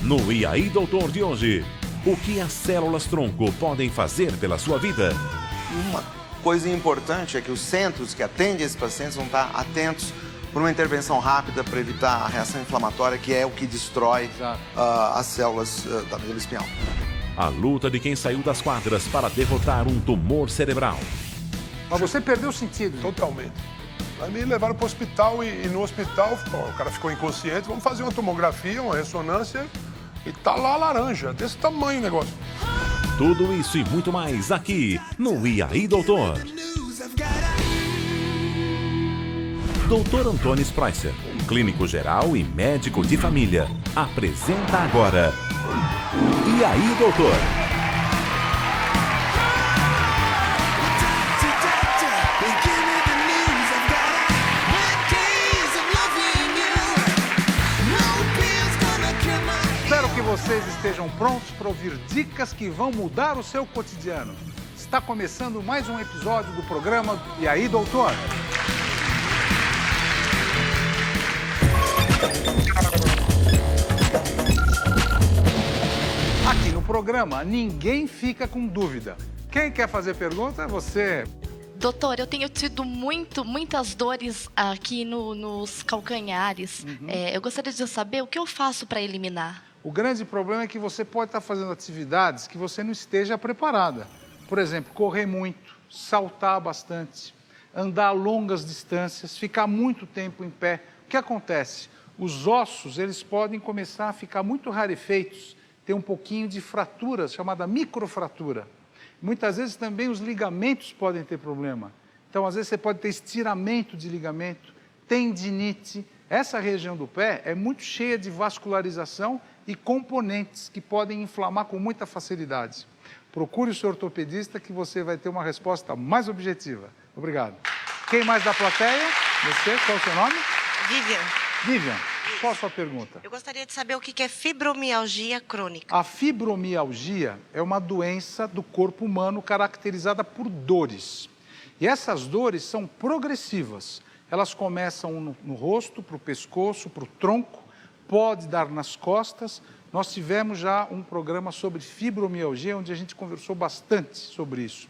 No E aí, Doutor de hoje, o que as células-tronco podem fazer pela sua vida? Uma coisa importante é que os centros que atendem esses pacientes vão estar atentos por uma intervenção rápida para evitar a reação inflamatória, que é o que destrói as células da medula espinhal. A luta de quem saiu das quadras para derrotar um tumor cerebral. Mas você perdeu o sentido. Totalmente. Aí me levaram para o hospital e no hospital, o cara ficou inconsciente, vamos fazer uma tomografia, uma ressonância e tá lá laranja, desse tamanho o negócio. Tudo isso e muito mais aqui no E aí, Doutor. Dr. Antônio Spreisser, clínico geral e médico de família, apresenta agora E aí, Doutor? Espero que vocês estejam prontos para ouvir dicas que vão mudar o seu cotidiano. Está começando mais um episódio do programa E aí, Doutor? Aqui no programa, ninguém fica com dúvida. Quem quer fazer pergunta? Você. Doutor, eu tenho tido muitas dores aqui nos calcanhares. Eu gostaria de saber o que eu faço para eliminar. O grande problema é que você pode estar fazendo atividades que você não esteja preparada. Por exemplo, correr muito, saltar bastante, andar longas distâncias, ficar muito tempo em pé. O que acontece? Os ossos, eles podem começar a ficar muito rarefeitos, ter um pouquinho de fratura, chamada microfratura. Muitas vezes também os ligamentos podem ter problema. Então, às vezes você pode ter estiramento de ligamento, tendinite. Essa região do pé é muito cheia de vascularização e componentes que podem inflamar com muita facilidade. Procure o seu ortopedista que você vai ter uma resposta mais objetiva. Obrigado. Quem mais da plateia? Você, qual é o seu nome? Vivian, qual a sua pergunta? Eu gostaria de saber o que é fibromialgia crônica. A fibromialgia é uma doença do corpo humano caracterizada por dores. E essas dores são progressivas. Elas começam no rosto, para o pescoço, para o tronco, pode dar nas costas. Nós tivemos já um programa sobre fibromialgia, onde a gente conversou bastante sobre isso.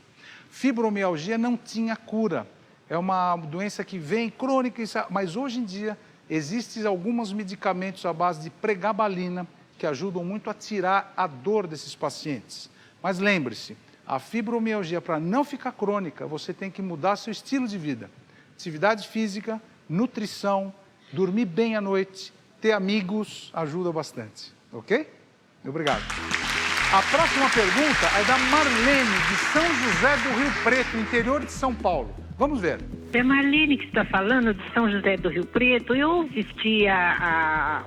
Fibromialgia não tinha cura. É uma doença que vem crônica, mas hoje em dia existem alguns medicamentos à base de pregabalina que ajudam muito a tirar a dor desses pacientes. Mas lembre-se, a fibromialgia, para não ficar crônica, você tem que mudar seu estilo de vida. Atividade física, nutrição, dormir bem à noite, ter amigos, ajuda bastante. Ok? Obrigado. A próxima pergunta é da Marlene, de São José do Rio Preto, interior de São Paulo. Vamos ver. É Marlene que está falando de São José do Rio Preto. Eu assisti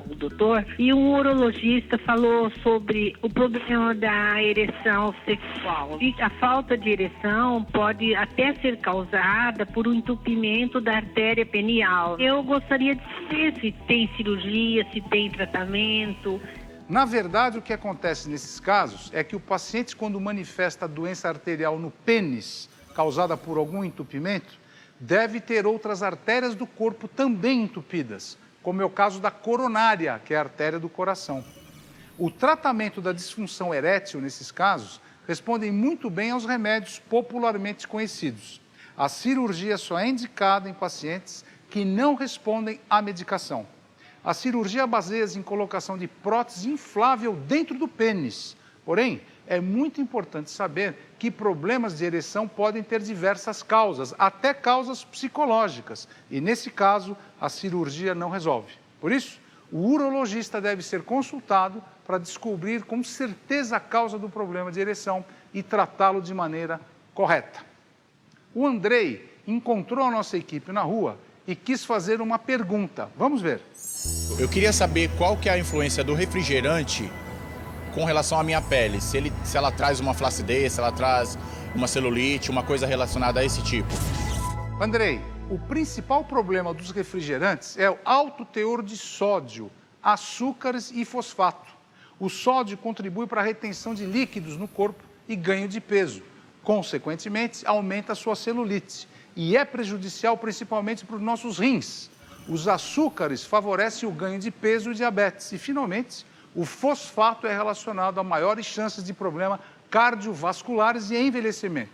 o doutor e um urologista falou sobre o problema da ereção sexual. E a falta de ereção pode até ser causada por um entupimento da artéria penial. Eu gostaria de saber se tem cirurgia, se tem tratamento. Na verdade, o que acontece nesses casos é que o paciente, quando manifesta a doença arterial no pênis, causada por algum entupimento, deve ter outras artérias do corpo também entupidas, como é o caso da coronária, que é a artéria do coração. O tratamento da disfunção erétil, nesses casos, responde muito bem aos remédios popularmente conhecidos. A cirurgia só é indicada em pacientes que não respondem à medicação. A cirurgia baseia-se em colocação de prótese inflável dentro do pênis. Porém, é muito importante saber que problemas de ereção podem ter diversas causas, até causas psicológicas. E, nesse caso, a cirurgia não resolve. Por isso, o urologista deve ser consultado para descobrir com certeza a causa do problema de ereção e tratá-lo de maneira correta. O Andrei encontrou a nossa equipe na rua e quis fazer uma pergunta. Vamos ver. Eu queria saber qual que é a influência do refrigerante com relação à minha pele. Se ela traz uma flacidez, se ela traz uma celulite, uma coisa relacionada a esse tipo. Andrei, o principal problema dos refrigerantes é o alto teor de sódio, açúcares e fosfato. O sódio contribui para a retenção de líquidos no corpo e ganho de peso. Consequentemente, aumenta a sua celulite e é prejudicial principalmente para os nossos rins. Os açúcares favorecem o ganho de peso e diabetes. E, finalmente, O fosfato é relacionado a maiores chances de problemas cardiovasculares e envelhecimento.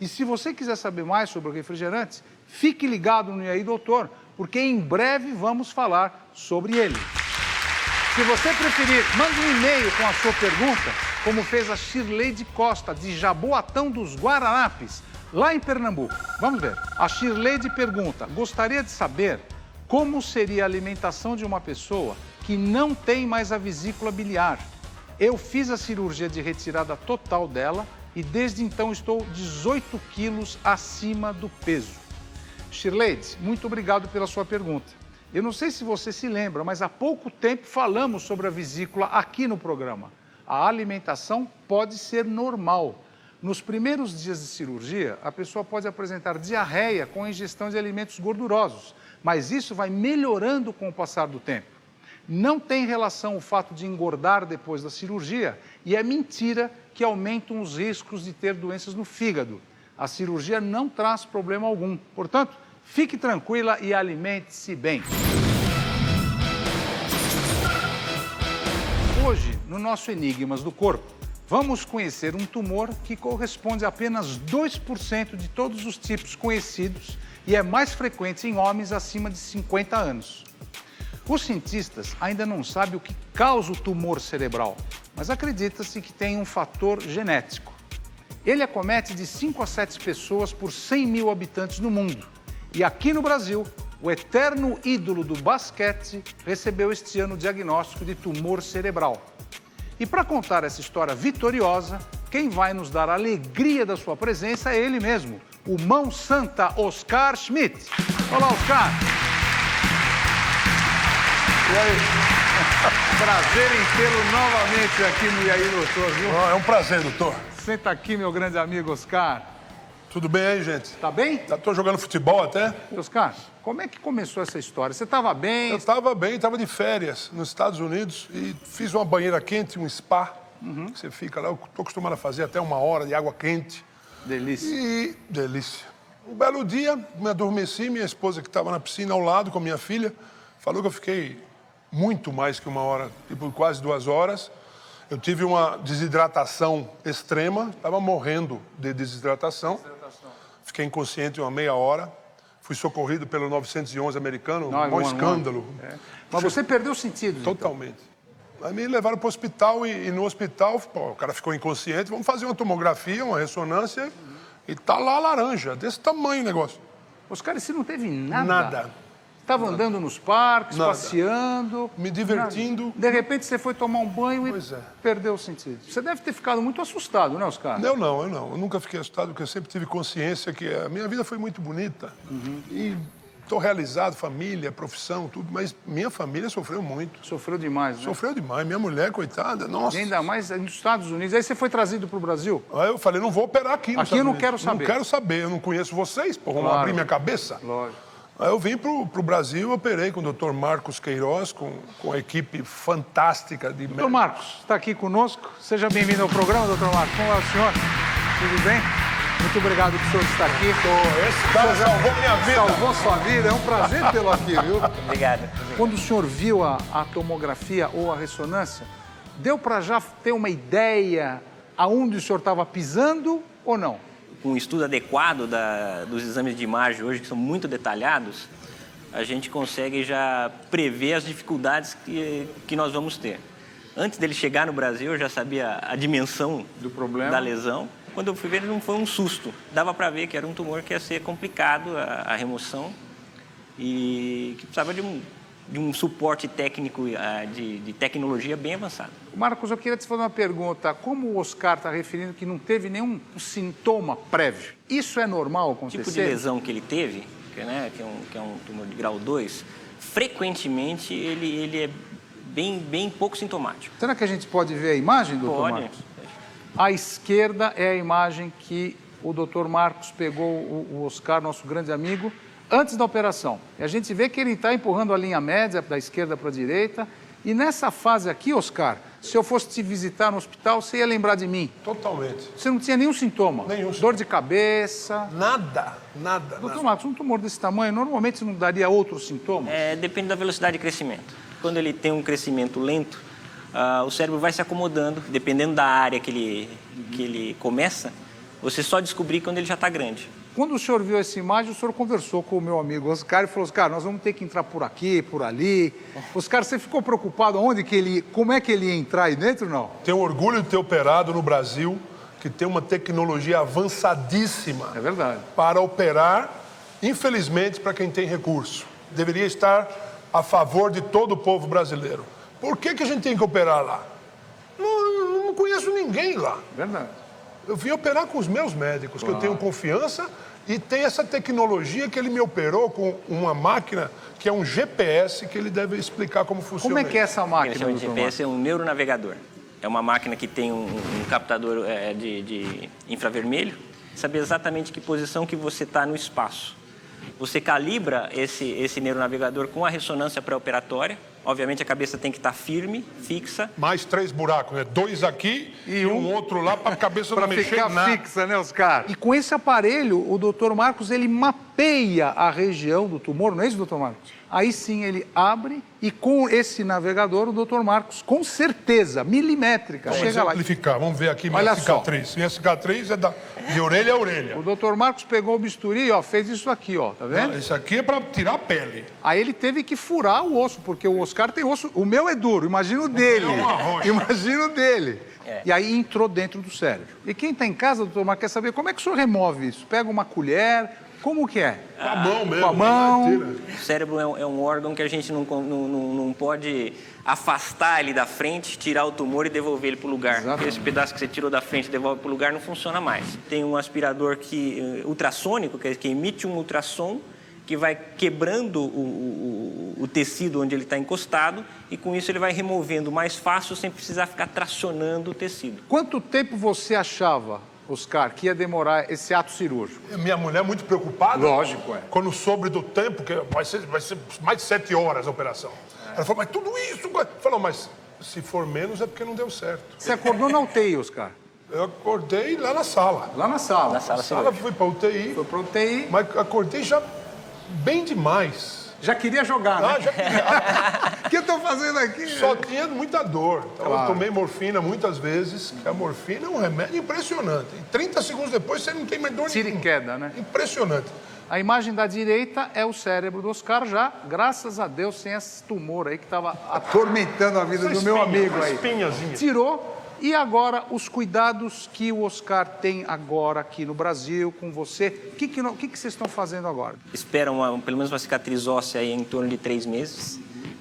E se você quiser saber mais sobre o refrigerante, fique ligado no E aí, doutor, porque em breve vamos falar sobre ele. Se você preferir, mande um e-mail com a sua pergunta, como fez a Shirley Costa, de Jaboatão dos Guararapes, lá em Pernambuco. Vamos ver. A Shirley pergunta: gostaria de saber como seria a alimentação de uma pessoa que não tem mais a vesícula biliar. Eu fiz a cirurgia de retirada total dela e desde então estou 18 quilos acima do peso. Shirley, muito obrigado pela sua pergunta. Eu não sei se você se lembra, mas há pouco tempo falamos sobre a vesícula aqui no programa. A alimentação pode ser normal. Nos primeiros dias de cirurgia, a pessoa pode apresentar diarreia com a ingestão de alimentos gordurosos, mas isso vai melhorando com o passar do tempo. Não tem relação o fato de engordar depois da cirurgia e é mentira que aumentam os riscos de ter doenças no fígado. A cirurgia não traz problema algum. Portanto, fique tranquila e alimente-se bem. Hoje, no nosso Enigmas do Corpo, vamos conhecer um tumor que corresponde a apenas 2% de todos os tipos conhecidos e é mais frequente em homens acima de 50 anos. Os cientistas ainda não sabem o que causa o tumor cerebral, mas acredita-se que tem um fator genético. Ele acomete de 5 a 7 pessoas por 100 mil habitantes no mundo. E aqui no Brasil, o eterno ídolo do basquete recebeu este ano o diagnóstico de tumor cerebral. E para contar essa história vitoriosa, quem vai nos dar a alegria da sua presença é ele mesmo, o mão santa Oscar Schmidt. Olá, Oscar! E aí? Prazer em tê-lo novamente aqui no E aí, doutor, viu? É um prazer, doutor. Senta aqui, meu grande amigo Oscar. Tudo bem aí, gente? Tá bem? Tô jogando futebol até. Oscar, como é que começou essa história? Você estava bem? Eu estava bem, estava de férias nos Estados Unidos e fiz uma banheira quente, um spa. Que você fica lá, eu tô acostumado a fazer até 1 hora de água quente. Delícia. E delícia. Um belo dia, me adormeci, minha esposa que estava na piscina ao lado com a minha filha, falou que eu fiquei muito mais que 1 hora, tipo quase 2 horas. Eu tive uma desidratação extrema, estava morrendo de desidratação. Fiquei inconsciente uma meia hora. Fui socorrido pelo 911 americano, um bom escândalo. É. Mas você perdeu os sentidos, totalmente. Então. Aí me levaram para o hospital e no hospital, o cara ficou inconsciente. Vamos fazer uma tomografia, uma ressonância e tá lá laranja, desse tamanho o negócio. Os caras, você não teve nada? Nada. Estava andando nos parques, passeando. Me divertindo. Nada. De repente você foi tomar um banho e perdeu o sentido. Você deve ter ficado muito assustado, né, Oscar? Eu não. Eu nunca fiquei assustado, porque eu sempre tive consciência que a minha vida foi muito bonita. E estou realizado, família, profissão, tudo. Mas minha família sofreu muito. Sofreu demais, né? Sofreu demais. Minha mulher, coitada, nossa. E ainda mais nos Estados Unidos. Aí você foi trazido para o Brasil? Aí eu falei, não vou operar aqui nos Aqui eu não quero saber. Não quero saber, eu não conheço vocês, pô, vamos abrir minha cabeça? Lógico. Aí eu vim pro Brasil, operei com o Dr. Marcos Queiroz, com a equipe fantástica de... Dr. Marcos, está aqui conosco. Seja bem-vindo ao programa, Dr. Marcos. Como é o senhor? Tudo bem? Muito obrigado por o senhor estar aqui. Esse cara salvou minha vida. Salvou sua vida. É um prazer tê-lo aqui, viu? Obrigado. Quando o senhor viu a tomografia ou a ressonância, deu para já ter uma ideia aonde o senhor estava pisando ou não? Com um estudo adequado dos exames de imagem hoje, que são muito detalhados, a gente consegue já prever as dificuldades que nós vamos ter. Antes dele chegar no Brasil, eu já sabia a dimensão do problema, da lesão. Quando eu fui ver, não foi um susto. Dava para ver que era um tumor que ia ser complicado a remoção e que precisava de um suporte técnico, de tecnologia bem avançado. Marcos, eu queria te fazer uma pergunta. Como o Oscar está referindo que não teve nenhum sintoma prévio, isso é normal acontecer? O tipo de lesão que ele teve, que é um tumor de grau 2, frequentemente ele é bem pouco sintomático. Será que a gente pode ver a imagem, doutor Marcos? À esquerda é a imagem que o doutor Marcos pegou o Oscar, nosso grande amigo, antes da operação. E a gente vê que ele está empurrando a linha média da esquerda para a direita. E nessa fase aqui, Oscar, se eu fosse te visitar no hospital, você ia lembrar de mim? Totalmente. Você não tinha nenhum sintoma? Nenhum. Dor de cabeça? Nada. Doutor Marcos, um tumor desse tamanho, normalmente não daria outros sintomas? Depende da velocidade de crescimento. Quando ele tem um crescimento lento, o cérebro vai se acomodando, dependendo da área que ele começa, você só descobrir quando ele já está grande. Quando o senhor viu essa imagem, o senhor conversou com o meu amigo Oscar e falou, Oscar, nós vamos ter que entrar por aqui, por ali. Oscar, você ficou preocupado como é que ele ia entrar aí dentro, não? Tenho orgulho de ter operado no Brasil, que tem uma tecnologia avançadíssima. É verdade. Para operar, infelizmente, para quem tem recurso. Deveria estar a favor de todo o povo brasileiro. Por que a gente tem que operar lá? Não conheço ninguém lá. Verdade. Eu vim operar com os meus médicos, que eu tenho confiança, e tem essa tecnologia que ele me operou com uma máquina que é um GPS que ele deve explicar como funciona. Como é que é essa máquina? Ele chama de GPS, é um neuronavegador. É uma máquina que tem um captador de infravermelho, saber exatamente que posição que você está no espaço. Você calibra esse neuronavegador com a ressonância pré-operatória. Obviamente, a cabeça tem que estar firme, fixa. Mais 3 buracos, né? 2 aqui e um outro lá para a cabeça não mexer nada. Para ficar fixa, né, Oscar? E com esse aparelho, o Dr. Marcos, ele mapeia a região do tumor, não é isso, Dr. Marcos? Aí sim ele abre e com esse navegador, o Dr. Marcos, com certeza, milimétrica, vamos chega lá. Simplificar, vamos ver aqui minha cicatriz. Minha cicatriz é de orelha a orelha. O Dr. Marcos pegou o bisturi, ó, fez isso aqui, ó, tá vendo? Isso aqui é para tirar a pele. Aí ele teve que furar o osso, porque o Oscar tem osso, o meu é duro, imagina o dele. Imagina o dele. E aí entrou dentro do cérebro. E quem está em casa, doutor Marcos, quer saber como é que o senhor remove isso? Pega uma colher, como que é? Com a mão mesmo. Com a mão. O cérebro é um órgão que a gente não pode afastar ele da frente, tirar o tumor e devolver ele para o lugar. Exatamente. Esse pedaço que você tirou da frente e devolve para o lugar não funciona mais. Tem um aspirador ultrassônico, que emite um ultrassom, que vai quebrando o tecido onde ele está encostado e com isso ele vai removendo mais fácil sem precisar ficar tracionando o tecido. Quanto tempo você achava, Oscar, que ia demorar esse ato cirúrgico? Minha mulher muito preocupada. Lógico, é. Quando soube do tempo, que vai ser mais de 7 horas a operação. Ela falou, mas tudo isso... Falou, mas se for menos é porque não deu certo. Você acordou na UTI, Oscar? Eu acordei lá na sala. Lá na sala? Na sala, fui para UTI. Foi para UTI. Mas acordei já bem demais. Já queria jogar, né? Já queria. O que eu tô fazendo aqui? Só tinha muita dor. Então, Claro. eu tomei morfina muitas vezes, que a morfina é um remédio impressionante. E 30 segundos depois você não tem mais dor Tira e queda, né? Impressionante. A imagem da direita é o cérebro do Oscar já, graças a Deus, sem esse tumor aí que estava atormentando a vida do meu amigo aí. Espinhazinha. Tirou. E agora, os cuidados que o Oscar tem agora aqui no Brasil, com você. O que vocês estão fazendo agora? Espera pelo menos uma cicatriz óssea aí em torno de 3 meses.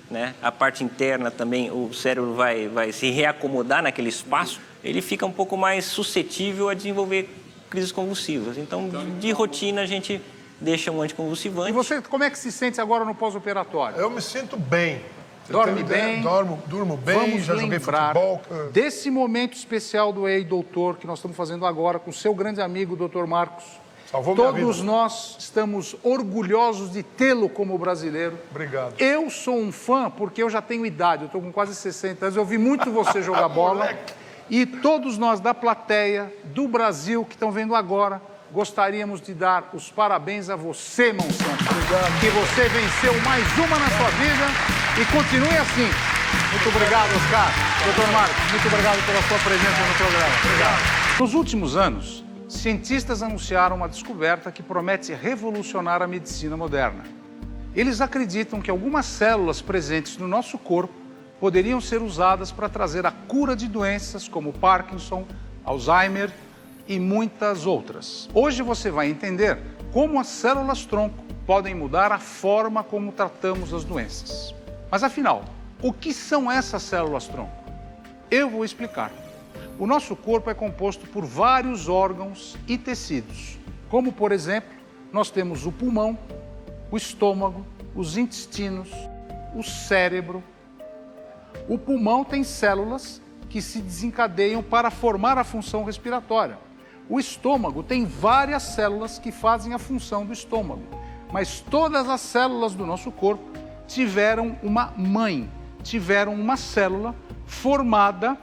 Né? A parte interna também, o cérebro vai se reacomodar naquele espaço. Ele fica um pouco mais suscetível a desenvolver crises convulsivas. Então, de rotina, a gente deixa um anticonvulsivante. E você, como é que se sente agora no pós-operatório? Eu me sinto bem. Dorme bem? Durmo bem, Vamos já joguei lembrar futebol. desse momento especial do Ei Doutor, que nós estamos fazendo agora com seu grande amigo, Dr. Marcos. Salvou minha Todos vida. nós estamos orgulhosos de tê-lo como brasileiro. Obrigado. Eu sou um fã porque eu já tenho idade, eu estou com quase 60 anos, eu vi muito você jogar bola. E todos nós da plateia, do Brasil, que estão vendo agora, gostaríamos de dar os parabéns a você, Monsanto. Obrigado. Que você venceu mais uma na sua vida e continue assim. Muito obrigado, Oscar. Dr. Marcos, muito obrigado pela sua presença no programa. Obrigado. Nos últimos anos, cientistas anunciaram uma descoberta que promete revolucionar a medicina moderna. Eles acreditam que algumas células presentes no nosso corpo poderiam ser usadas para trazer a cura de doenças como Parkinson, Alzheimer e muitas outras. Hoje você vai entender como as células-tronco podem mudar a forma como tratamos as doenças. Mas afinal, o que são essas células-tronco? Eu vou explicar. O nosso corpo é composto por vários órgãos e tecidos, como por exemplo, nós temos o pulmão, o estômago, os intestinos, o cérebro. O pulmão tem células que se desencadeiam para formar a função respiratória. O estômago tem várias células que fazem a função do estômago, mas todas as células do nosso corpo tiveram uma mãe, tiveram uma célula formada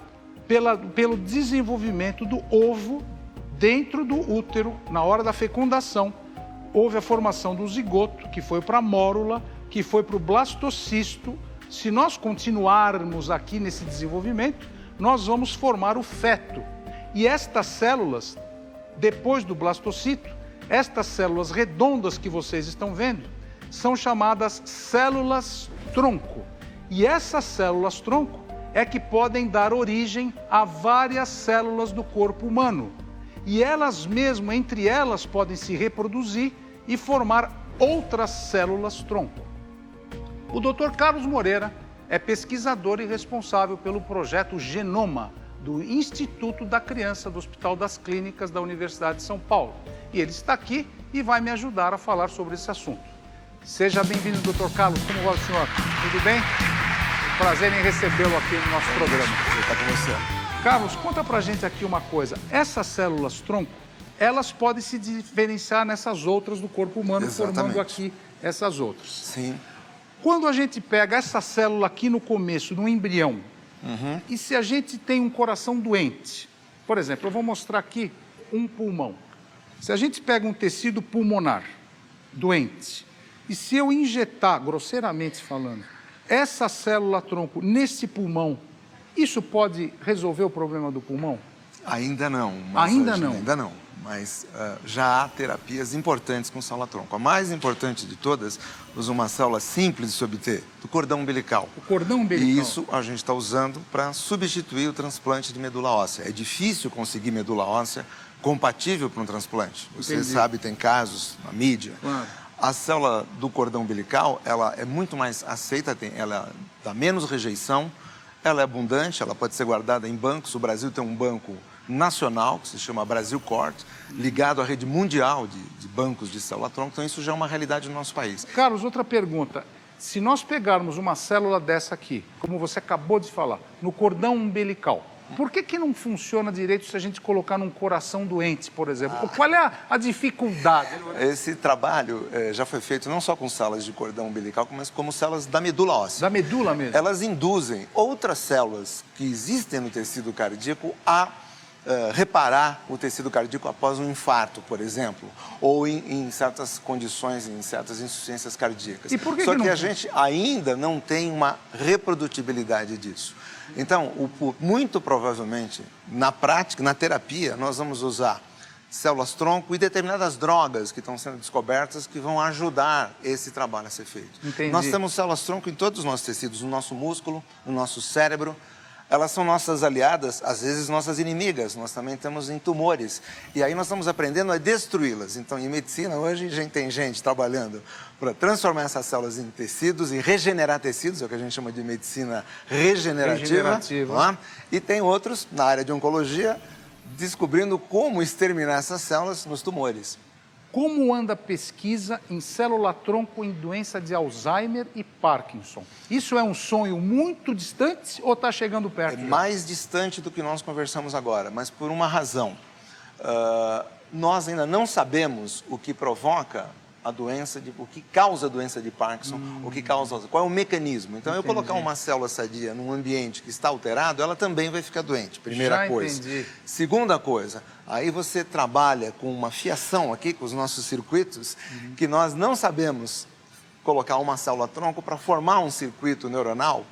pelo desenvolvimento do ovo dentro do útero. Na hora da fecundação, houve a formação do zigoto, que foi para a mórula, que foi para o blastocisto, Se nós continuarmos aqui nesse desenvolvimento, nós vamos formar o feto. E estas células, depois do blastocito, estas células redondas que vocês estão vendo, são chamadas células-tronco. E essas células-tronco é que podem dar origem a várias células do corpo humano. E elas mesmas, entre elas, podem se reproduzir e formar outras células-tronco. O Dr. Carlos Moreira é pesquisador e responsável pelo projeto Genoma, do Instituto da Criança do Hospital das Clínicas da Universidade de São Paulo. E ele está aqui e vai me ajudar a falar sobre esse assunto. Seja bem-vindo, Dr. Carlos. Como vai o senhor? Tudo bem? Prazer em recebê-lo aqui no nosso programa. Está com você. Carlos, conta pra gente aqui uma coisa. Essas células-tronco, elas podem se diferenciar nessas outras do corpo humano, formando aqui essas outras. Sim. Quando a gente pega essa célula aqui no começo, no embrião, e se a gente tem um coração doente, por exemplo, eu vou mostrar aqui um pulmão. Se a gente pega um tecido pulmonar doente, e se eu injetar, grosseiramente falando, essa célula-tronco nesse pulmão, isso pode resolver o problema do pulmão? Ainda não. Ainda não? Ainda não. Mas já há terapias importantes com célula-tronco. A mais importante de todas, usa uma célula simples de se obter, do cordão umbilical. O cordão umbilical. E isso a gente está usando para substituir o transplante de medula óssea. É difícil conseguir medula óssea compatível para um transplante. Você sabe, tem casos na mídia. Claro. A célula do cordão umbilical, ela é muito mais aceita, ela dá menos rejeição, ela é abundante, ela pode ser guardada em bancos. O Brasil tem um banco nacional, que se chama Brasil Cort, ligado à rede mundial de bancos de célula-tronco. Então, isso já é uma realidade no nosso país. Carlos, outra pergunta. Se nós pegarmos uma célula dessa aqui, como você acabou de falar, no cordão umbilical, por que não funciona direito se a gente colocar num coração doente, por exemplo? Qual é a dificuldade? Esse trabalho já foi feito não só com células de cordão umbilical, mas como células da medula óssea. Da medula mesmo? Elas induzem outras células que existem no tecido cardíaco a reparar o tecido cardíaco após um infarto, por exemplo, ou em certas condições, em certas insuficiências cardíacas. E por que Só que que não... a gente ainda não tem uma reprodutibilidade disso. Então, muito provavelmente, na prática, na terapia, nós vamos usar células-tronco e determinadas drogas que estão sendo descobertas que vão ajudar esse trabalho a ser feito. Entendi. Nós temos células-tronco em todos os nossos tecidos, no nosso músculo, no nosso cérebro. Elas são nossas aliadas, às vezes nossas inimigas. Nós também temos em tumores. E aí nós estamos aprendendo a destruí-las. Então, em medicina, hoje, tem gente trabalhando para transformar essas células em tecidos e regenerar tecidos, é o que a gente chama de medicina regenerativa. E tem outros, na área de oncologia, descobrindo como exterminar essas células nos tumores. Como anda a pesquisa em célula-tronco em doença de Alzheimer e Parkinson? Isso é um sonho muito distante ou está chegando perto? É mais distante do que nós conversamos agora, mas por uma razão. Nós ainda não sabemos o que provoca a doença, o que causa a doença de Parkinson, o que causa, qual é o mecanismo. Então, eu colocar uma célula sadia num ambiente que está alterado, ela também vai ficar doente, primeira coisa. Entendi. Segunda coisa, aí você trabalha com uma fiação aqui, com os nossos circuitos, que nós não sabemos colocar uma célula-tronco para formar um circuito neuronal,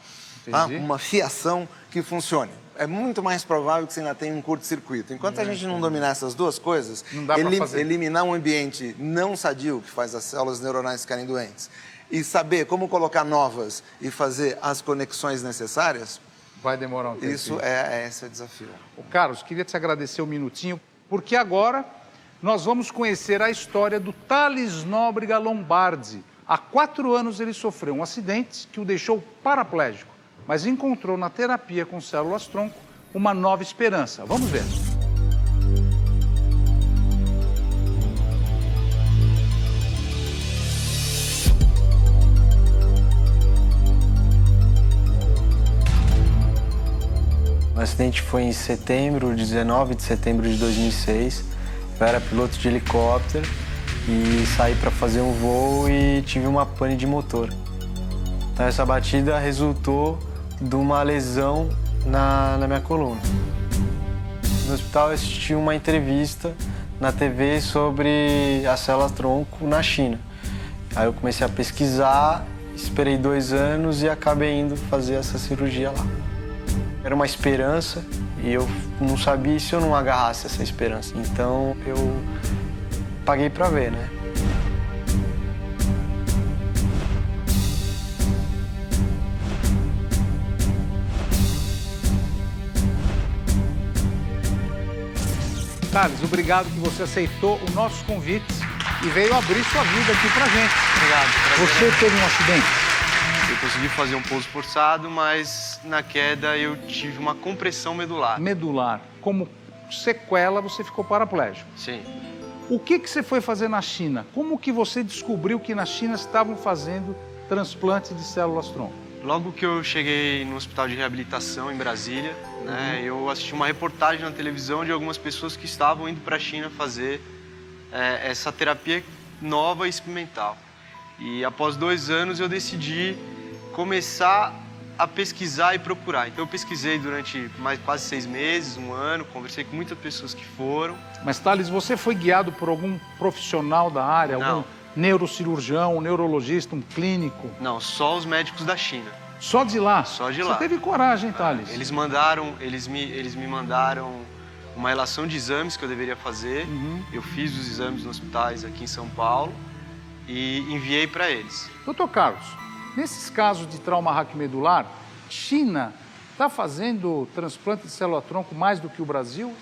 uma fiação que funcione. É muito mais provável que você ainda tenha um curto-circuito. Enquanto a gente não dominar essas duas coisas, eliminar um ambiente não sadio que faz as células neuronais ficarem doentes e saber como colocar novas e fazer as conexões necessárias, vai demorar um tempo. Esse é o desafio. Carlos, queria te agradecer um minutinho, porque agora nós vamos conhecer a história do Thales Nóbrega Lombardi. Há 4 anos ele sofreu um acidente que o deixou paraplégico, mas encontrou na terapia com células-tronco uma nova esperança. Vamos ver. O acidente foi em setembro, 19 de setembro de 2006. Eu era piloto de helicóptero e saí para fazer um voo e tive uma pane de motor. Então, essa batida resultou de uma lesão na minha coluna. No hospital eu assisti uma entrevista na TV sobre as células-tronco na China. Aí eu comecei a pesquisar e Esperei 2 anos e acabei indo fazer essa cirurgia lá. Era uma esperança e eu não sabia se eu não agarrasse essa esperança. Então eu paguei para ver, né? Thales, obrigado que você aceitou o nosso convite e veio abrir sua vida aqui pra gente. Obrigado. Você teve um acidente? Eu consegui fazer um pouso forçado, mas na queda eu tive uma compressão medular. Medular. Como sequela, você ficou paraplégico. Sim. O que você foi fazer na China? Como que você descobriu que na China estavam fazendo transplante de células-tronco? Logo que eu cheguei no hospital de reabilitação em Brasília, né, eu assisti uma reportagem na televisão de algumas pessoas que estavam indo para a China fazer essa terapia nova e experimental. E após 2 anos eu decidi começar a pesquisar e procurar. Então eu pesquisei durante quase 6 meses, 1 ano, conversei com muitas pessoas que foram. Mas, Thales, você foi guiado por algum profissional da área? Não. Algum neurocirurgião, um neurologista, um clínico? Não, só os médicos da China. Só de lá? Só de lá. Você teve coragem, hein, Thales? Eles me mandaram uma relação de exames que eu deveria fazer. Eu fiz os exames nos hospitais aqui em São Paulo e enviei para eles. Doutor Carlos, nesses casos de trauma raquimedular, China está fazendo transplante de célula-tronco mais do que o Brasil?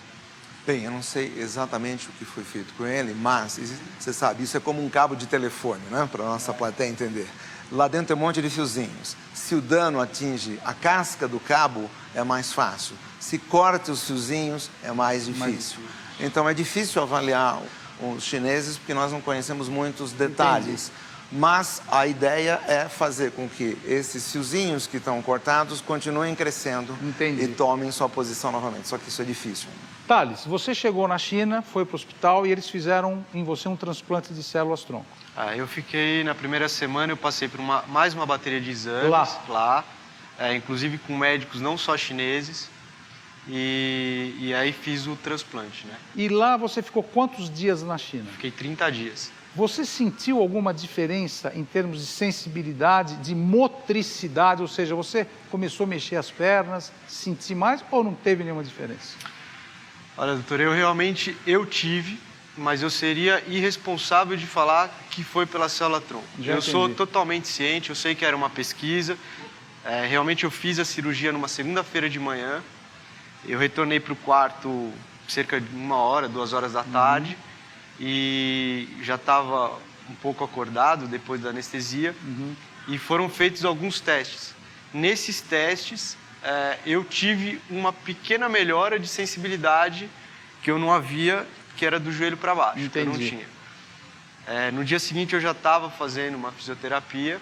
Bem, eu não sei exatamente o que foi feito com ele, mas você sabe, isso é como um cabo de telefone, né? Para a nossa plateia entender. Lá dentro tem um monte de fiozinhos. Se o dano atinge a casca do cabo, é mais fácil. Se corta os fiozinhos, é mais difícil. Então é difícil avaliar os chineses porque nós não conhecemos muitos detalhes. Entendi. Mas a ideia é fazer com que esses fiozinhos que estão cortados continuem crescendo. Entendi. E tomem sua posição novamente. Só que isso é difícil. Thales, você chegou na China, foi para o hospital e eles fizeram em você um transplante de células-tronco. Eu fiquei, na primeira semana, eu passei por mais uma bateria de exames lá inclusive com médicos não só chineses, e aí fiz o transplante, né? E lá você ficou quantos dias na China? Fiquei 30 dias. Você sentiu alguma diferença em termos de sensibilidade, de motricidade? Ou seja, você começou a mexer as pernas, sentir mais ou não teve nenhuma diferença? Olha, doutor, eu tive, mas eu seria irresponsável de falar que foi pela célula-tronco. Eu sou totalmente ciente, eu sei que era uma pesquisa. Realmente eu fiz a cirurgia numa segunda-feira de manhã. Eu retornei para o quarto cerca de 1 hora, 2 horas da tarde. E já estava um pouco acordado depois da anestesia. E foram feitos alguns testes. Nesses testes, eu tive uma pequena melhora de sensibilidade que eu não havia, que era do joelho para baixo. Entendi. Que eu não tinha. No dia seguinte eu já estava fazendo uma fisioterapia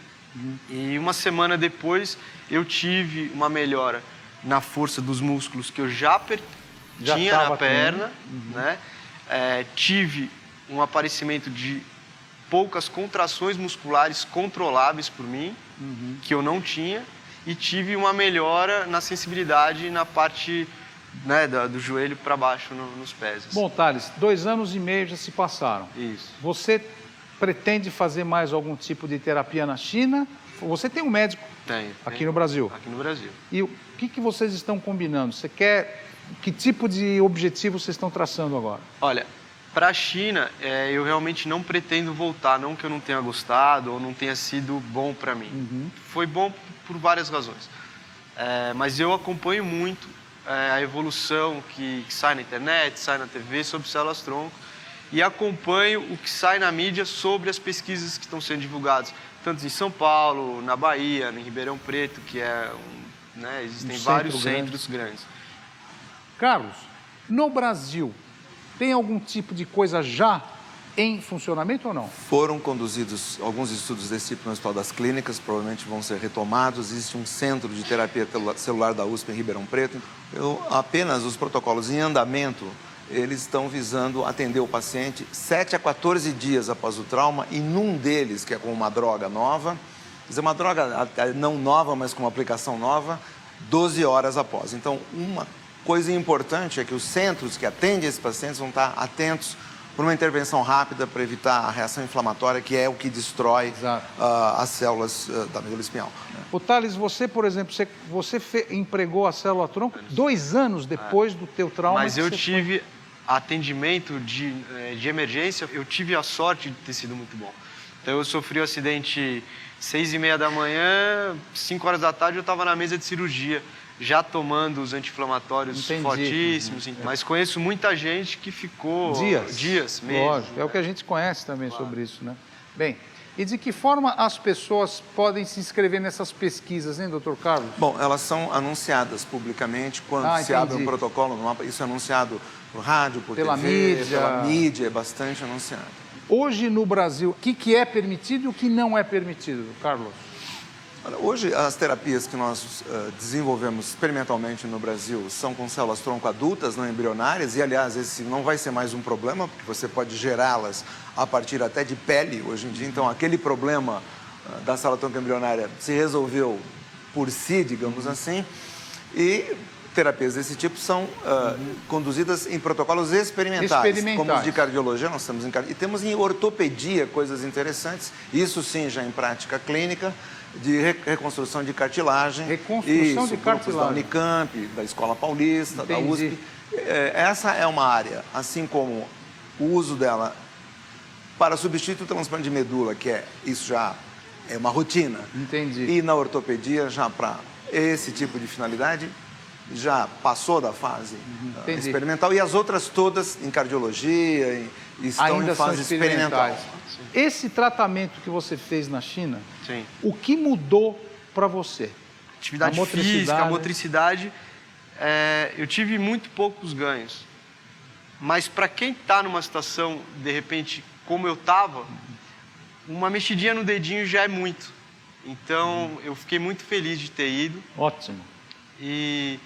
e 1 semana depois eu tive uma melhora na força dos músculos que eu já tinha na perna, né? Tive um aparecimento de poucas contrações musculares controláveis por mim, que eu não tinha, e tive uma melhora na sensibilidade na parte, né, do joelho para baixo nos pés. Assim. Bom, Thales, 2 anos e meio já se passaram. Isso. Você pretende fazer mais algum tipo de terapia na China? Você tem um médico aqui no Brasil? Aqui no Brasil. E o que vocês estão combinando? Você quer... Que tipo de objetivo vocês estão traçando agora? Olha, para a China, eu realmente não pretendo voltar. Não que eu não tenha gostado ou não tenha sido bom para mim. Foi bom por várias razões. Mas eu acompanho muito a evolução que sai na internet, sai na TV sobre células-tronco e acompanho o que sai na mídia sobre as pesquisas que estão sendo divulgadas, tanto em São Paulo, na Bahia, em Ribeirão Preto, que existem vários centros grandes. Carlos, no Brasil, tem algum tipo de coisa já em funcionamento ou não? Foram conduzidos alguns estudos desse tipo no Hospital das Clínicas, provavelmente vão ser retomados. Existe um centro de terapia celular da USP em Ribeirão Preto. Apenas os protocolos em andamento, eles estão visando atender o paciente 7 a 14 dias após o trauma, e num deles, que é com uma droga nova, quer dizer, uma droga não nova, mas com uma aplicação nova, 12 horas após. Então, uma coisa importante é que os centros que atendem esses pacientes vão estar atentos por uma intervenção rápida para evitar a reação inflamatória, que é o que destrói as células da medula espinhal. O Thales, você, por exemplo, você empregou a célula-tronco 2 anos depois do teu trauma. Mas eu tive atendimento de emergência, eu tive a sorte de ter sido muito bom. Então eu sofri um acidente 6h30 da manhã, 5 horas da tarde eu estava na mesa de cirurgia, já tomando os anti-inflamatórios fortíssimos. Mas conheço muita gente que ficou dias mesmo. Lógico, é o que a gente conhece também sobre isso, né? Bem, e de que forma as pessoas podem se inscrever nessas pesquisas, hein, doutor Carlos? Bom, elas são anunciadas publicamente quando se abre um protocolo no mapa. Isso é anunciado por rádio, por pela TV, mídia. pela mídia, é bastante anunciado. Hoje no Brasil, o que é permitido e o que não é permitido, Carlos? Hoje, as terapias que nós desenvolvemos experimentalmente no Brasil são com células-tronco adultas, não embrionárias, e, aliás, esse não vai ser mais um problema, porque você pode gerá-las a partir até de pele hoje em dia. Então, aquele problema da célula-tronco embrionária se resolveu por si, digamos assim, e terapias desse tipo são conduzidas em protocolos experimentais, como os de cardiologia, nós temos e temos em ortopedia coisas interessantes, isso sim já em prática clínica, de reconstrução de cartilagem. Reconstrução de cartilagem. Da Unicamp, da Escola Paulista, da USP. Essa é uma área, assim como o uso dela para substituir o transplante de medula, que isso já é uma rotina. Entendi. E na ortopedia, já para esse tipo de finalidade, já passou da fase experimental. E as outras todas em cardiologia estão ainda em fase experimental. Esse tratamento que você fez na China, Sim. O que mudou para você? Atividade física, a motricidade, eu tive muito poucos ganhos. Mas para quem está numa situação, de repente, como eu estava, uma mexidinha no dedinho já é muito. Então, eu fiquei muito feliz de ter ido. Ótimo. E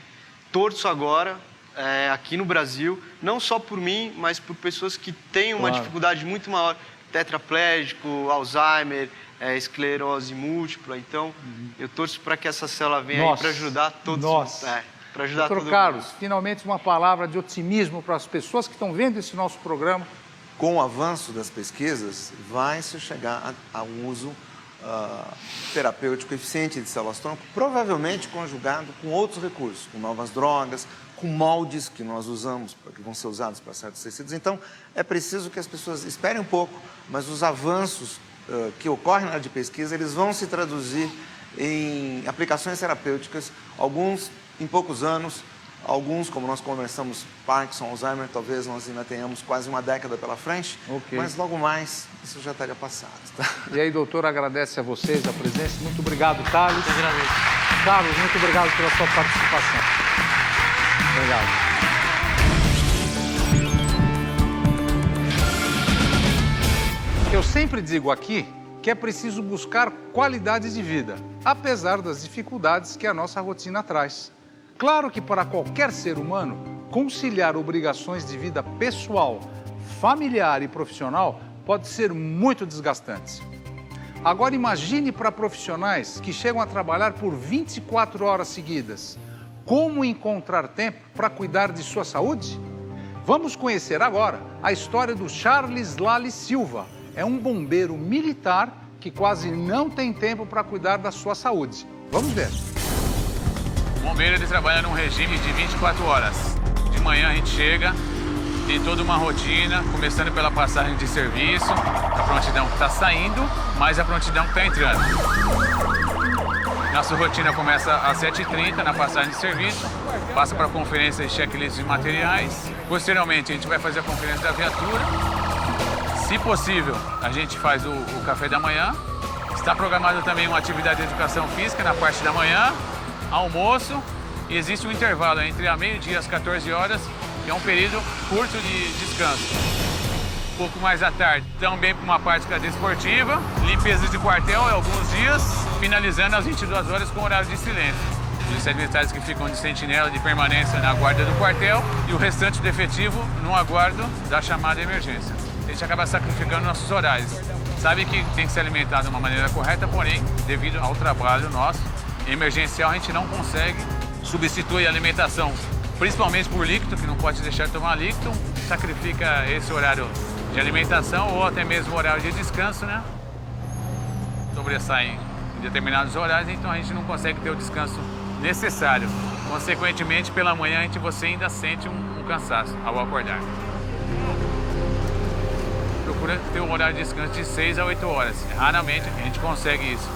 torço agora, aqui no Brasil, não só por mim, mas por pessoas que têm uma dificuldade muito maior, tetraplégico, Alzheimer, esclerose múltipla. Então, eu torço para que essa célula venha aí para ajudar todos. Para ajudar todo mundo. Carlos, finalmente uma palavra de otimismo para as pessoas que estão vendo esse nosso programa. Com o avanço das pesquisas, vai se chegar a um uso terapêutico eficiente de células-tronco, provavelmente conjugado com outros recursos, com novas drogas, com moldes que nós usamos, que vão ser usados para certos tecidos. Então, é preciso que as pessoas esperem um pouco, mas os avanços que ocorrem na área de pesquisa, eles vão se traduzir em aplicações terapêuticas, alguns em poucos anos, alguns, como nós conversamos, Parkinson, Alzheimer, talvez nós ainda tenhamos quase uma década pela frente, mas logo mais isso já estaria passado. Tá? E aí, doutor, agradece a vocês a presença. Muito obrigado, Thales. Carlos, muito obrigado pela sua participação. Obrigado. Eu sempre digo aqui que é preciso buscar qualidade de vida, apesar das dificuldades que a nossa rotina traz. Claro que para qualquer ser humano, conciliar obrigações de vida pessoal, familiar e profissional pode ser muito desgastante. Agora imagine para profissionais que chegam a trabalhar por 24 horas seguidas. Como encontrar tempo para cuidar de sua saúde? Vamos conhecer agora a história do Charles Lali Silva. É um bombeiro militar que quase não tem tempo para cuidar da sua saúde. Vamos ver. O bombeiro ele trabalha num regime de 24 horas. De manhã a gente chega, tem toda uma rotina, começando pela passagem de serviço, a prontidão que está saindo, mais a prontidão que está entrando. Nossa rotina começa às 7h30 na passagem de serviço, passa para a conferência de checklist de materiais. Posteriormente a gente vai fazer a conferência da viatura. Se possível, a gente faz o café da manhã. Está programada também uma atividade de educação física na parte da manhã, almoço, e existe um intervalo entre a meio-dia e as 14 horas, que é um período curto de descanso. Um pouco mais à tarde, também para uma prática desportiva, limpeza de quartel em alguns dias, finalizando às 22 horas com horário de silêncio. Policiais militares que ficam de sentinela de permanência na guarda do quartel e o restante do efetivo no aguardo da chamada emergência. A gente acaba sacrificando nossos horários. Sabe que tem que se alimentar de uma maneira correta, porém, devido ao trabalho nosso emergencial, a gente não consegue substituir a alimentação, principalmente por líquido, que não pode deixar de tomar líquido, sacrifica esse horário de alimentação ou até mesmo horário de descanso, né? Sobressaem em determinados horários, então a gente não consegue ter o descanso necessário. Consequentemente, pela manhã você ainda sente um cansaço ao acordar. Procura ter um horário de descanso de 6 a 8 horas. Raramente a gente consegue isso.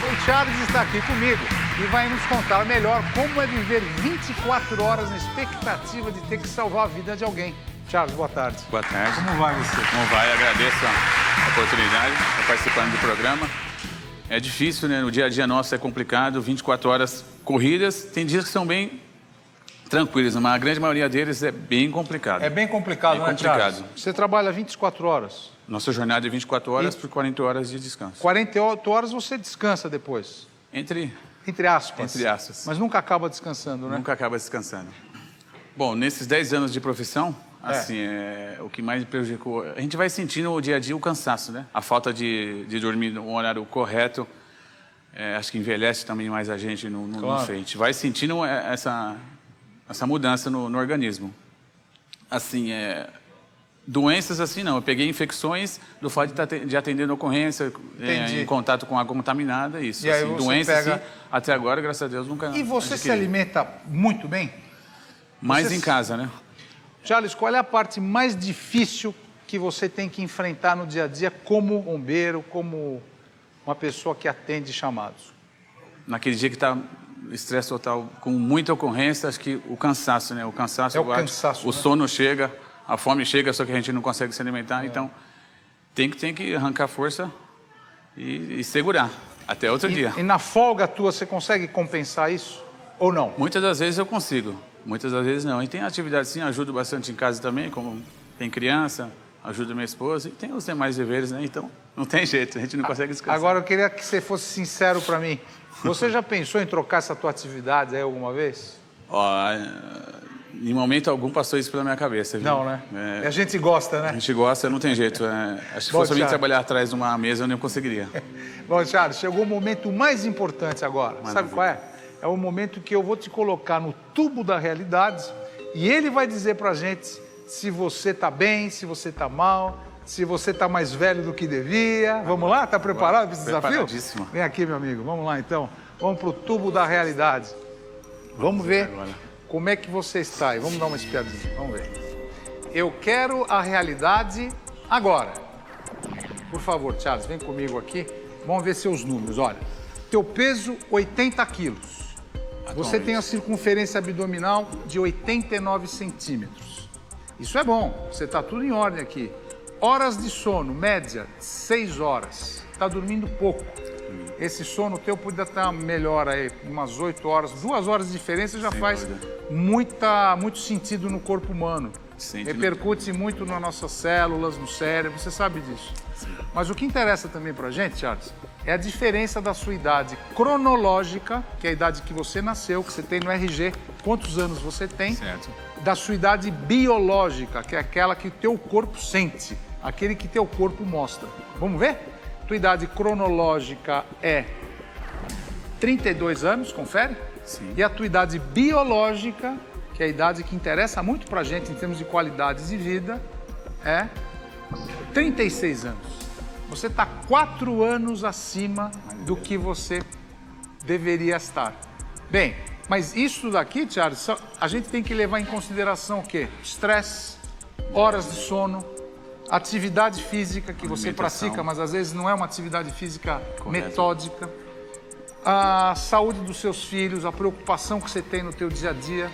O Charles está aqui comigo e vai nos contar melhor como é viver 24 horas na expectativa de ter que salvar a vida de alguém. Charles, boa tarde. Boa tarde. Como vai você? Como vai? Agradeço a oportunidade de estar participando do programa. É difícil, né? O dia a dia nosso é complicado, 24 horas corridas. Tem dias que são bem tranquilos, mas a grande maioria deles é bem complicado. É bem complicado, né, Charles? Você trabalha 24 horas. Nossa jornada é 24 horas por 40 horas de descanso. 48 horas você descansa depois? Entre aspas. Entre aspas. Mas nunca acaba descansando, né? Nunca acaba descansando. Bom, nesses 10 anos de profissão, assim, o que mais me prejudicou... A gente vai sentindo o dia a dia o cansaço, né? A falta de dormir no horário correto. Acho que envelhece também mais a gente no A gente vai sentindo essa mudança no organismo. Assim, doenças assim não. Eu peguei infecções do fato de atender na ocorrência, em contato com água contaminada, isso. E aí assim, você doenças, pega... assim, até agora, graças a Deus, nunca E você adquiri. se alimenta muito bem? Mais em casa, né? Charles, qual é a parte mais difícil que você tem que enfrentar no dia a dia como bombeiro, como uma pessoa que atende chamados? Naquele dia que está estresse total, com muita ocorrência, acho que o cansaço, né? O cansaço, o sono chega, a fome chega, só que a gente não consegue se alimentar, então tem que arrancar força e segurar até outro dia. E na folga tua, você consegue compensar isso ou não? Muitas das vezes eu consigo, muitas das vezes não. E tem atividade sim, ajudo bastante em casa também, como tem criança, ajudo minha esposa e tem os demais deveres, né? Então não tem jeito, a gente não consegue descansar. Agora eu queria que você fosse sincero para mim. Você já pensou em trocar essa tua atividade aí alguma vez? Em momento algum passou isso pela minha cabeça. Viu? Não, né? A gente gosta, né? A gente gosta, não tem jeito. Acho que se fosse eu trabalhar atrás de uma mesa, eu nem conseguiria. Bom, Charles, chegou o momento mais importante agora. Maravilha. Sabe qual é? É o momento que eu vou te colocar no tubo da realidade e ele vai dizer pra gente se você tá bem, se você tá mal, se você tá mais velho do que devia. Vamos lá? Tá preparado para esse desafio? Preparadíssimo. Vem aqui, meu amigo. Vamos lá, então. Vamos pro tubo da realidade. Vamos ver como é que você está. E vamos dar uma espiadinha. Vamos ver. Eu quero a realidade agora. Por favor, Charles, vem comigo aqui. Vamos ver seus números. Olha, teu peso, 80 quilos. Você tem a circunferência abdominal de 89 centímetros. Isso é bom. Você está tudo em ordem aqui. Horas de sono, média, 6 horas. Está dormindo pouco. Esse sono teu podia estar melhor aí, umas 8 horas. 2 horas de diferença já faz muito sentido no corpo humano. Repercute muito nas nossas células, no cérebro, você sabe disso. Sim. Mas o que interessa também pra gente, Charles, é a diferença da sua idade cronológica, que é a idade que você nasceu, que você tem no RG, quantos anos você tem, da sua idade biológica, que é aquela que o teu corpo sente, aquele que teu corpo mostra. Vamos ver? Tua idade cronológica é 32 anos, confere? Sim. E a tua idade biológica, que é a idade que interessa muito pra gente em termos de qualidade de vida, é 36 anos. Você está 4 anos acima do que você deveria estar. Bem, mas isso daqui, Charles, a gente tem que levar em consideração o quê? Estresse, horas de sono, atividade física que você pratica, mas às vezes não é uma atividade física metódica, a saúde dos seus filhos, a preocupação que você tem no teu dia a dia.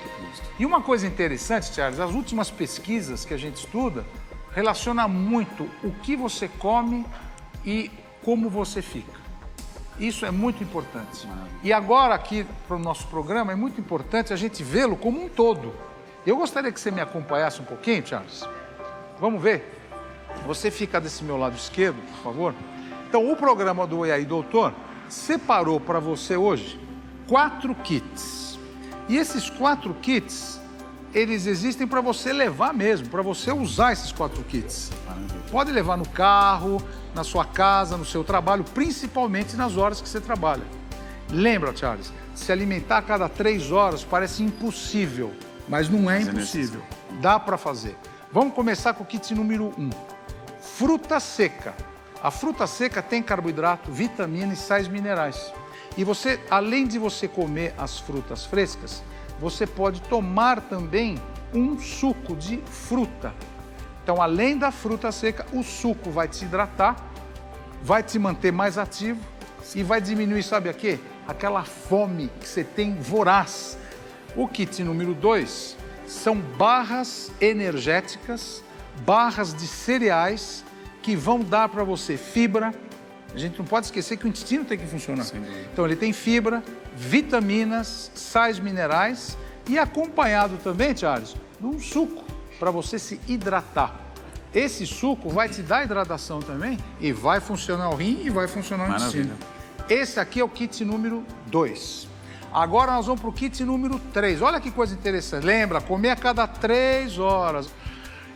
E uma coisa interessante, Charles, as últimas pesquisas que a gente estuda relacionam muito o que você come e como você fica. Isso é muito importante. E agora aqui para o nosso programa é muito importante a gente vê-lo como um todo. Eu gostaria que você me acompanhasse um pouquinho, Charles. Vamos ver? Você fica desse meu lado esquerdo, por favor. Então, o programa do E aí, Doutor, separou para você hoje 4 kits. E esses 4 kits, eles existem para você levar mesmo, para você usar esses 4 kits. Pode levar no carro, na sua casa, no seu trabalho, principalmente nas horas que você trabalha. Lembra, Charles, se alimentar a cada 3 horas parece impossível, mas não é impossível. Dá para fazer. Vamos começar com o kit número 1. Fruta seca. A fruta seca tem carboidrato, vitamina e sais minerais. E você, além de você comer as frutas frescas, você pode tomar também um suco de fruta. Então, além da fruta seca, o suco vai te hidratar, vai te manter mais ativo e vai diminuir, sabe a quê? Aquela fome que você tem voraz. O kit número 2 são barras energéticas, barras de cereais que vão dar para você fibra. A gente não pode esquecer que o intestino tem que funcionar. Então, ele tem fibra, vitaminas, sais minerais e acompanhado também, Charles, de um suco para você se hidratar. Esse suco vai te dar hidratação também e vai funcionar o rim e vai funcionar o intestino. Esse aqui é o kit número 2. Agora nós vamos para o kit número 3. Olha que coisa interessante. Lembra, comer a cada 3 horas.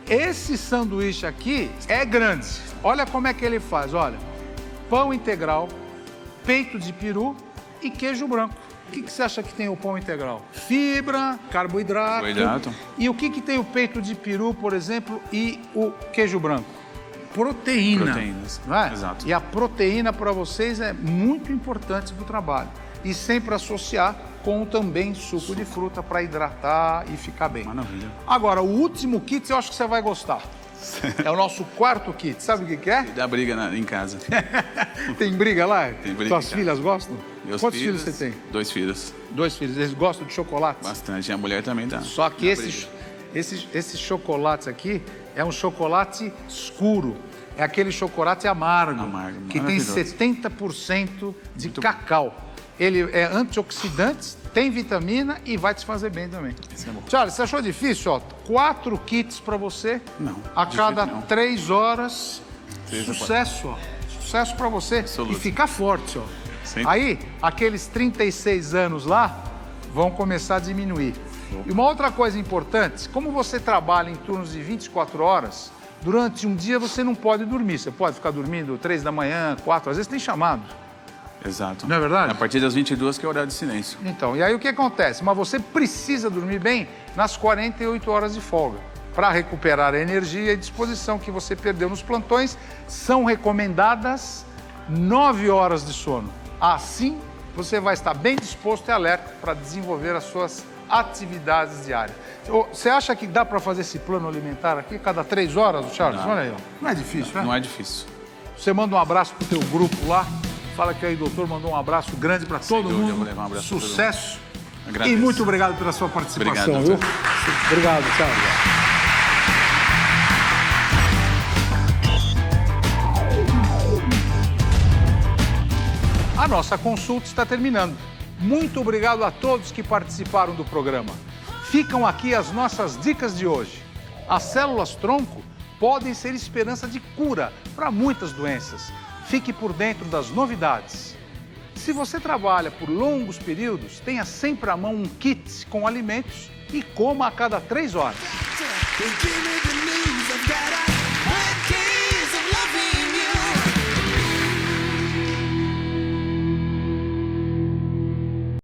Esse sanduíche aqui é grande. Olha como é que ele faz, olha. Pão integral, peito de peru e queijo branco. O que você acha que tem o pão integral? Fibra, carboidrato. E o que tem o peito de peru, por exemplo, e o queijo branco? Proteína. Proteínas, não é? Exato. E a proteína para vocês é muito importante para o trabalho. E sempre associar com também suco de fruta para hidratar e ficar bem. Maravilha. Agora, o último kit eu acho que você vai gostar. É o nosso 4º kit. Sabe o que é? Dá briga em casa. Tem briga lá? Tem briga. Tuas filhas gostam? Quantos filhos filhos você tem? 2 filhos. 2 filhos. Eles gostam de chocolate? Bastante. E a mulher também dá. Só que esses chocolates aqui é um chocolate escuro. É aquele chocolate amargo que tem 70% de cacau. Ele é antioxidante, tem vitamina e vai te fazer bem também. Charles, você achou difícil? Ó, 4 kits para você. Não. A cada 3 horas. Sucesso, ó. Sucesso para você. Absoluto. E ficar forte, ó. Sim. Aí, aqueles 36 anos lá vão começar a diminuir. E uma outra coisa importante, como você trabalha em turnos de 24 horas, durante um dia você não pode dormir. Você pode ficar dormindo 3 da manhã, 4, às vezes tem chamado. Exato. Não é verdade? A partir das 22 que é o horário de silêncio. Então, e aí o que acontece? Mas você precisa dormir bem nas 48 horas de folga. Para recuperar a energia e disposição que você perdeu nos plantões, são recomendadas 9 horas de sono. Assim, você vai estar bem disposto e alerta para desenvolver as suas atividades diárias. Você acha que dá para fazer esse plano alimentar aqui cada 3 horas, Charles? Olha aí, ó. Não é difícil, né? Não é difícil. Você manda um abraço pro teu grupo lá. Fala que aí, doutor, mandou um abraço grande para todo mundo. Eu vou levar um abraço. Sucesso. Agradeço. E muito obrigado pela sua participação. Obrigado, viu? Obrigado, Charles. A nossa consulta está terminando. Muito obrigado a todos que participaram do programa. Ficam aqui as nossas dicas de hoje. As células-tronco podem ser esperança de cura para muitas doenças. Fique por dentro das novidades. Se você trabalha por longos períodos, tenha sempre à mão um kit com alimentos e coma a cada 3 horas.